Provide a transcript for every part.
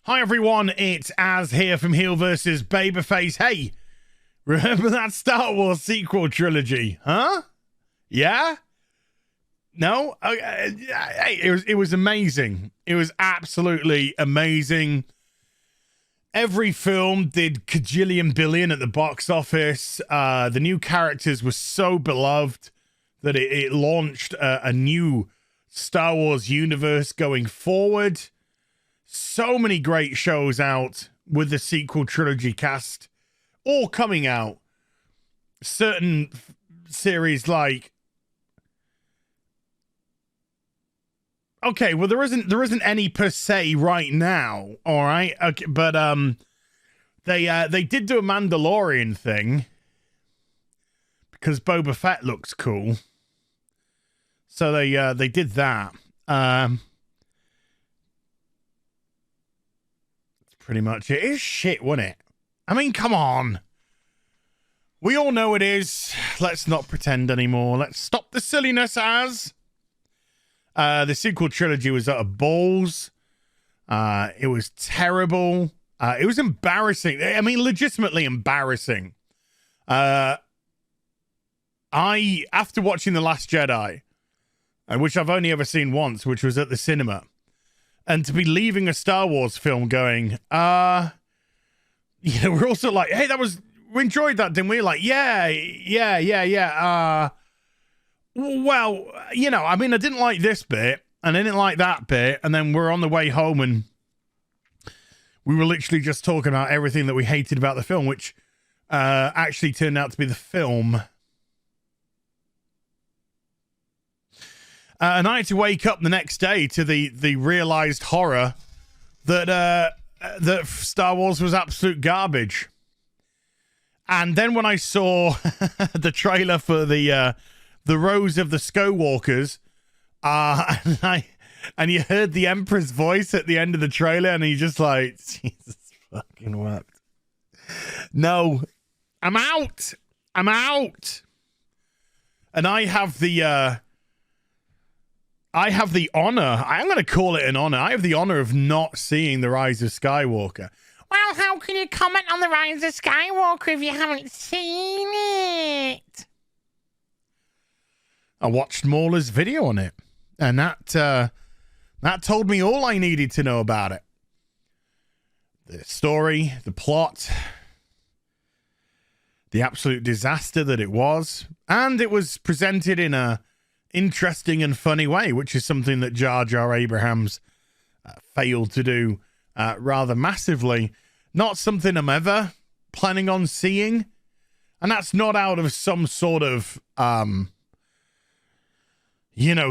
Hi everyone, it's Az here from HeelvsBabyface. Hey, remember that Star Wars sequel trilogy? Huh? Yeah? No? Hey, it was amazing. It was absolutely amazing. Every film did kajillion billion at the box office. The new characters were so beloved that it launched a new Star Wars universe going forward. So many great shows out with the sequel trilogy cast all coming out. Certain series like, okay, well there isn't any per se right now, all right? Okay, but they did do a Mandalorian thing because Boba Fett looks cool. So they did that. That's pretty much it. It's shit, wasn't it? I mean, come on. We all know it is. Let's not pretend anymore. Let's stop the silliness, Az. The sequel trilogy was out of balls. It was terrible. It was embarrassing. I mean, legitimately embarrassing. After watching The Last Jedi, which I've only ever seen once, which was at the cinema, and to be leaving a Star Wars film going, we're also like, hey, we enjoyed that, didn't we? Like, yeah. Well, I mean, I didn't like this bit, and I didn't like that bit, and then we're on the way home, and we were literally just talking about everything that we hated about the film, which actually turned out to be the film. And I had to wake up the next day to the realized horror that that Star Wars was absolute garbage. And then when I saw the trailer for the Rose of the Skywalkers, and you heard the Emperor's voice at the end of the trailer, and you just like, Jesus fucking wept. No, I'm out. And I have the honor, I'm going to call it an honor. I have the honor of not seeing The Rise of Skywalker. Well, how can you comment on The Rise of Skywalker if you haven't seen it? I watched Mauler's video on it, and that told me all I needed to know about it. The story, the plot, the absolute disaster that it was, and it was presented in a interesting and funny way, which is something that Jar Jar Abrahams failed to do rather massively. Not something I'm ever planning on seeing, and that's not out of some sort of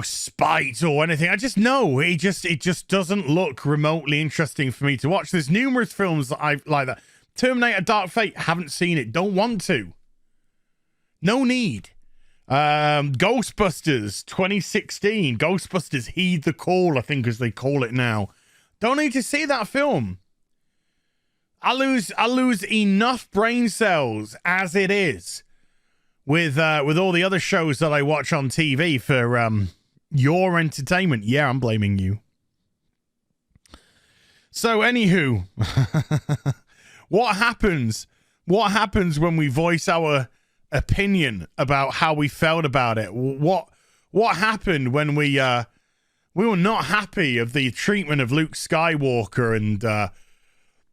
spite or anything. I just know it just doesn't look remotely interesting for me to watch. There's numerous films that I like that. Terminator Dark Fate, haven't seen it, don't want to. No need. Ghostbusters 2016, Ghostbusters Heed the Call, I think as they call it now. Don't need to see that film. I lose enough brain cells as it is with all the other shows that I watch on TV for your entertainment. Yeah, I'm blaming you. So anywho, what happens when we voice our opinion about how we felt about it? What happened when we were not happy of the treatment of Luke Skywalker and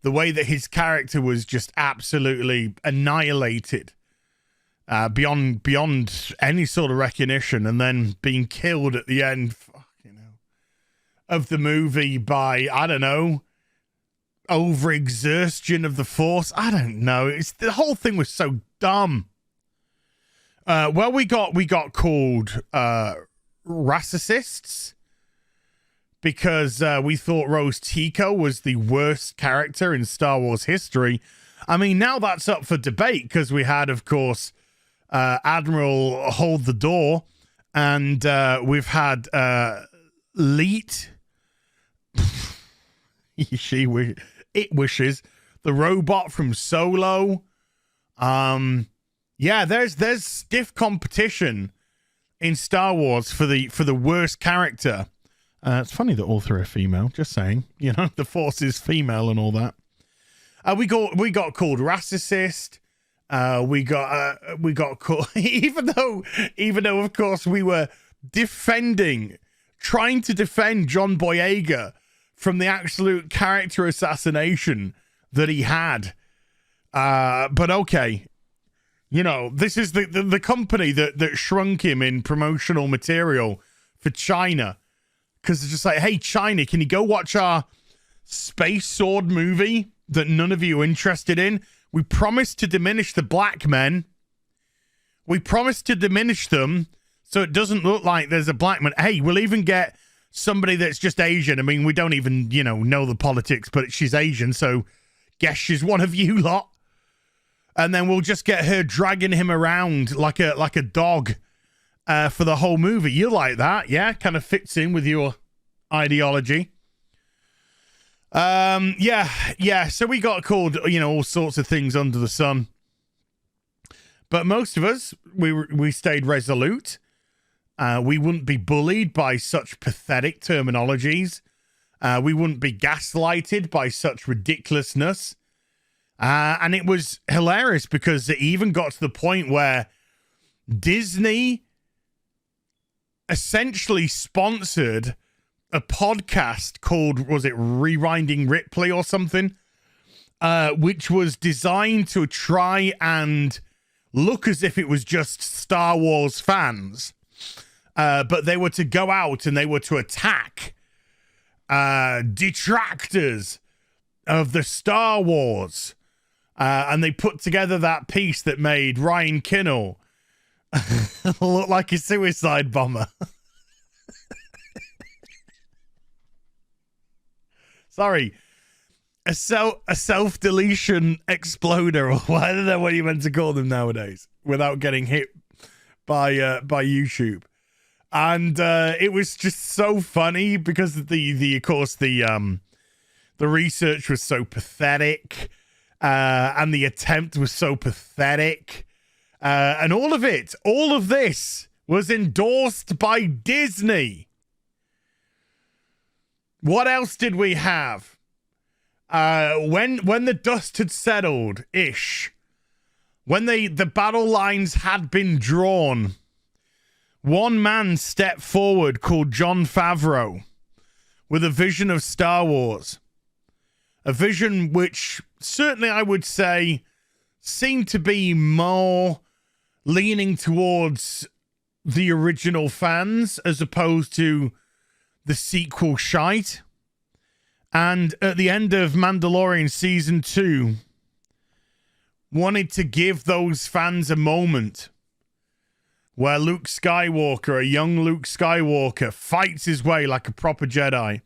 the way that his character was just absolutely annihilated beyond any sort of recognition, and then being killed at the end of the movie by, I don't know, overexertion of the Force. I don't know. The whole thing was so dumb. Well, we got called racists because we thought Rose Tico was the worst character in Star Wars history. I mean, now that's up for debate because we had, of course, Admiral Hold the Door, and we've had Leet. It wishes the robot from Solo. Yeah, there's stiff competition in Star Wars for the worst character It's funny that all three are female. Just saying, you know, the Force is female and all that. We got called racist. We got called even though of course we were trying to defend John Boyega from the absolute character assassination that he had. But okay. You know, this is the company that shrunk him in promotional material for China. Because it's just like, hey, China, can you go watch our Space Sword movie that none of you are interested in? We promised to diminish the black men. We promised to diminish them so it doesn't look like there's a black man. Hey, we'll even get somebody that's just Asian. I mean, we don't even, know the politics, but she's Asian, so guess she's one of you lot. And then we'll just get her dragging him around like a dog for the whole movie. You like that, yeah? Kind of fits in with your ideology. Yeah. So we got called, all sorts of things under the sun. But most of us, we stayed resolute. We wouldn't be bullied by such pathetic terminologies. We wouldn't be gaslighted by such ridiculousness. And it was hilarious because it even got to the point where Disney essentially sponsored a podcast called, was it Rewinding Ripley or something? Which was designed to try and look as if it was just Star Wars fans. But they were to go out and they were to attack detractors of the Star Wars. And they put together that piece that made Ryan Kinnell look like a suicide bomber. Sorry. A self-deletion exploder, or I don't know what you meant to call them nowadays, without getting hit by YouTube. And it was just so funny because of the research was so pathetic. And the attempt was so pathetic. And all of this was endorsed by Disney. What else did we have? When the dust had settled, when the battle lines had been drawn, one man stepped forward called Jon Favreau with a vision of Star Wars. A vision which certainly I would say seemed to be more leaning towards the original fans as opposed to the sequel shite. And at the end of Mandalorian Season 2, wanted to give those fans a moment where Luke Skywalker, a young Luke Skywalker, fights his way like a proper Jedi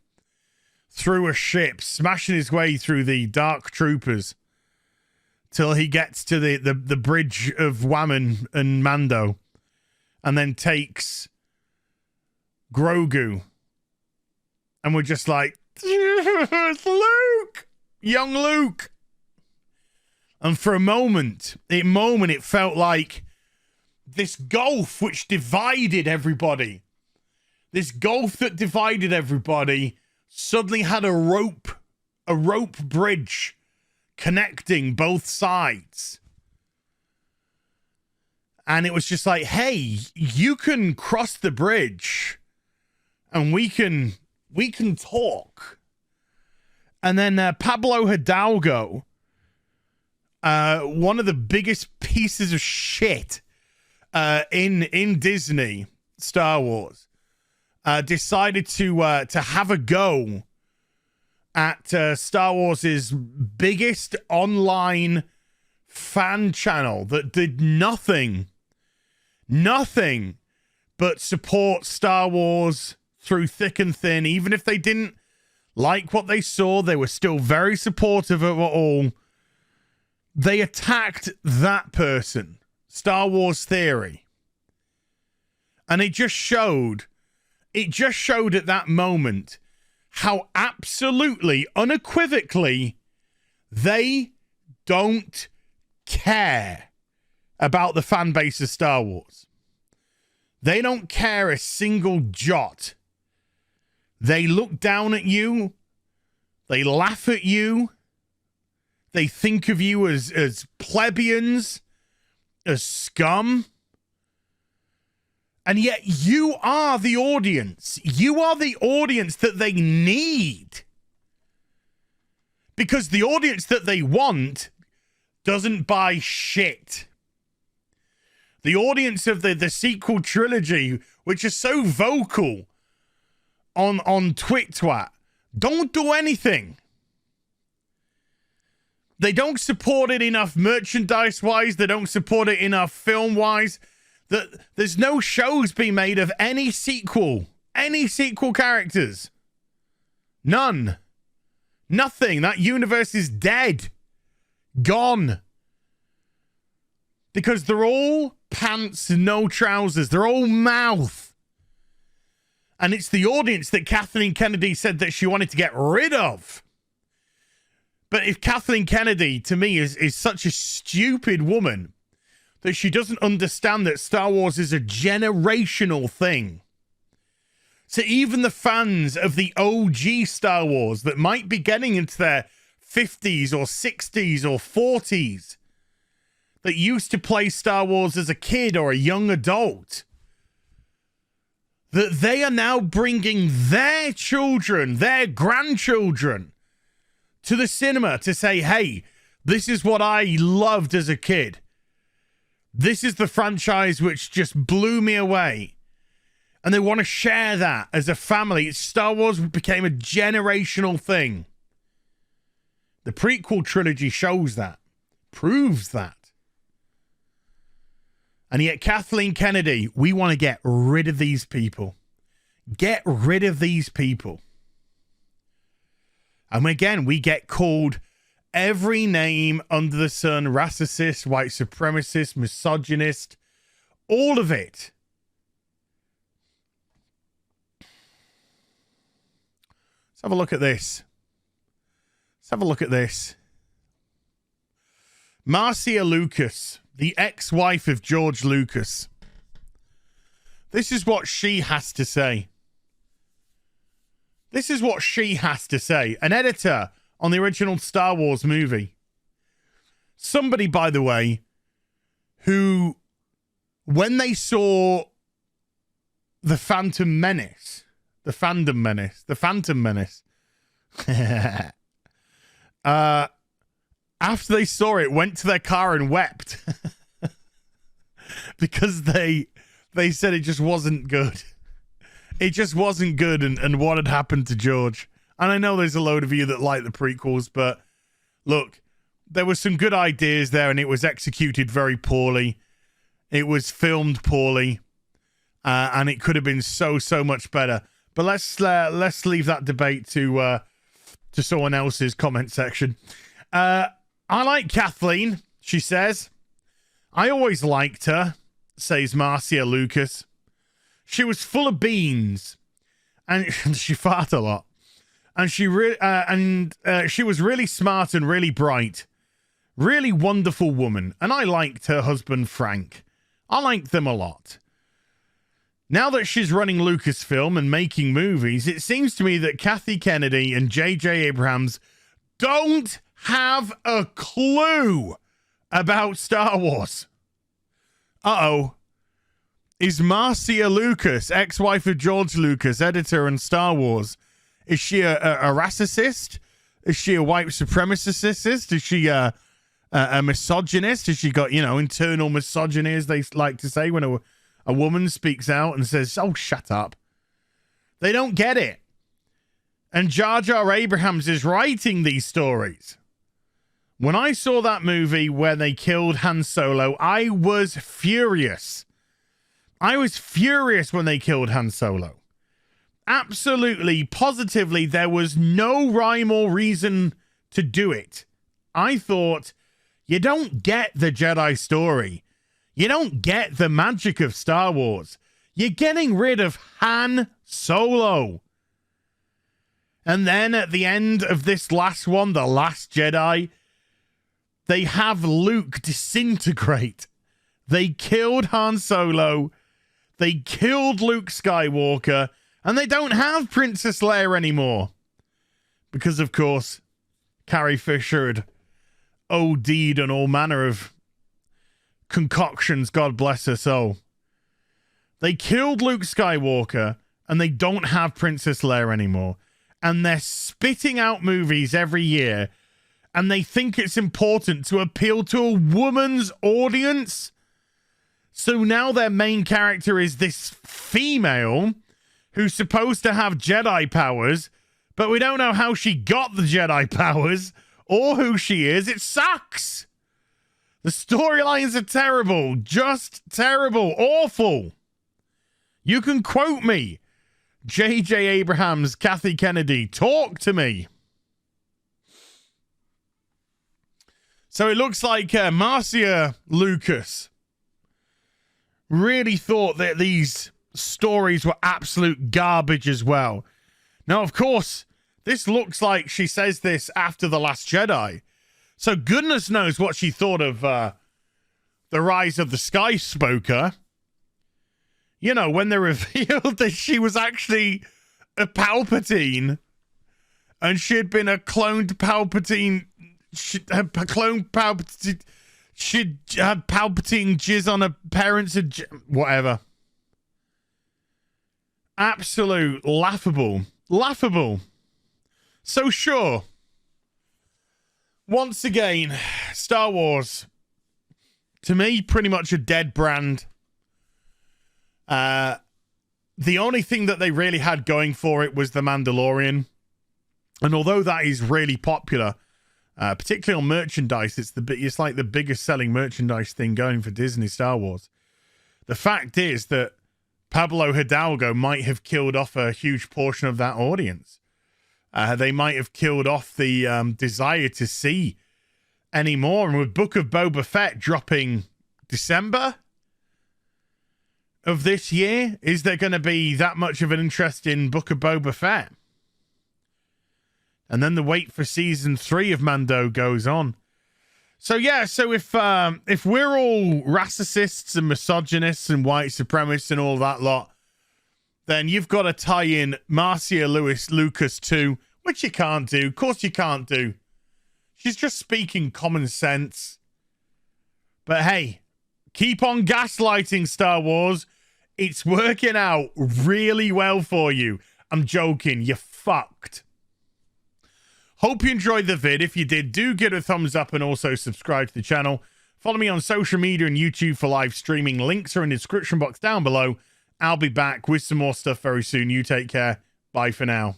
through a ship, smashing his way through the Dark Troopers till he gets to the bridge of Wammen and Mando and then takes Grogu. And we're just like, it's Luke! Young Luke! And for a moment, it felt like this gulf which divided everybody, suddenly had a rope bridge connecting both sides. And it was just like, hey, you can cross the bridge and we can talk. And then Pablo Hidalgo, one of the biggest pieces of shit in Disney Star Wars, decided to have a go at Star Wars' biggest online fan channel that did nothing but support Star Wars through thick and thin. Even if they didn't like what they saw, they were still very supportive of it all. They attacked that person, Star Wars Theory. And it just showed at that moment how absolutely, unequivocally, they don't care about the fan base of Star Wars. They don't care a single jot. They look down at you. They laugh at you. They think of you as plebeians, as scum. And yet you are the audience. You are the audience that they need. Because the audience that they want doesn't buy shit. The audience of the sequel trilogy, which is so vocal on TwitTwat, don't do anything. They don't support it enough merchandise-wise. They don't support it enough film-wise. There's no shows being made of any sequel characters. None. Nothing. That universe is dead. Gone. Because they're all pants, no trousers. They're all mouth. And it's the audience that Kathleen Kennedy said that she wanted to get rid of. But if Kathleen Kennedy, to me, is such a stupid woman that she doesn't understand that Star Wars is a generational thing. So even the fans of the OG Star Wars that might be getting into their 50s or 60s or 40s that used to play Star Wars as a kid or a young adult, that they are now bringing their children, their grandchildren to the cinema to say, hey, this is what I loved as a kid. This is the franchise which just blew me away. And they want to share that as a family. Star Wars became a generational thing. The prequel trilogy shows that, proves that. And yet Kathleen Kennedy, we want to get rid of these people. Get rid of these people. And again, we get called every name under the sun: racist, white supremacist, misogynist, all of it. Let's have a look at this. Let's have a look at this. Marcia Lucas, the ex-wife of George Lucas. This is what she has to say. This is what she has to say. An editor on the original Star Wars movie. Somebody, by the way, who, when they saw the Phantom Menace, after they saw it, went to their car and wept because they said it just wasn't good. It just wasn't good, and what had happened to George. And I know there's a load of you that like the prequels, but look, there were some good ideas there, and it was executed very poorly. It was filmed poorly, and it could have been so much better. But let's leave that debate to someone else's comment section. I like Kathleen, she says. I always liked her, says Marcia Lucas. She was full of beans, and she farted a lot. And she was really smart and really bright, really wonderful woman. And I liked her husband Frank. I liked them a lot. Now that she's running Lucasfilm and making movies, it seems to me that Kathy Kennedy and J.J. Abrams don't have a clue about Star Wars. Uh-oh. Is Marcia Lucas, ex-wife of George Lucas, editor on Star Wars, is she a racist? Is she a white supremacist? Is she a misogynist? Has she got, internal misogyny, as they like to say, when a woman speaks out and says, oh, shut up? They don't get it. And Jar Jar Abrahams is writing these stories. When I saw that movie where they killed Han Solo, I was furious. I was furious when they killed Han Solo. Absolutely, positively, there was no rhyme or reason to do it. I thought, you don't get the Jedi story. You don't get the magic of Star Wars. You're getting rid of Han Solo. And then at the end of this last one, The Last Jedi, they have Luke disintegrate. They killed Han Solo. They killed Luke Skywalker. And they don't have Princess Leia anymore. Because, of course, Carrie Fisher had OD'd on all manner of concoctions, God bless her soul. They killed Luke Skywalker, and they don't have Princess Leia anymore. And they're spitting out movies every year, and they think it's important to appeal to a woman's audience. So now their main character is this female who's supposed to have Jedi powers, but we don't know how she got the Jedi powers or who she is. It sucks. The storylines are terrible. Just terrible. Awful. You can quote me. J.J. Abrams, Kathy Kennedy, talk to me. So it looks like Marcia Lucas really thought that these stories were absolute garbage as well. Now, of course, this looks like she says this after The Last Jedi. So goodness knows what she thought of The Rise of the Skyspoker. You know, when they revealed that she was actually a Palpatine and she'd been a cloned Palpatine. She'd had Palpatine jizz on her parents. Whatever. Absolute laughable. Laughable. So sure. Once again, Star Wars, to me, pretty much a dead brand. The only thing that they really had going for it was The Mandalorian. And although that is really popular, particularly on merchandise, it's like the biggest selling merchandise thing going for Disney Star Wars. The fact is that Pablo Hidalgo might have killed off a huge portion of that audience. They might have killed off the desire to see any more. And with Book of Boba Fett dropping December of this year, is there going to be that much of an interest in Book of Boba Fett? And then the wait for season 3 of Mando goes on. So yeah, so if we're all racists and misogynists and white supremacists and all that lot, then you've got to tie in Marcia Lucas too, which you can't do. Of course you can't do. She's just speaking common sense. But hey, keep on gaslighting, Star Wars. It's working out really well for you. I'm joking. You're fucked. Hope you enjoyed the vid. If you did, do give it a thumbs up and also subscribe to the channel. Follow me on social media and YouTube for live streaming. Links are in the description box down below. I'll be back with some more stuff very soon. You take care. Bye for now.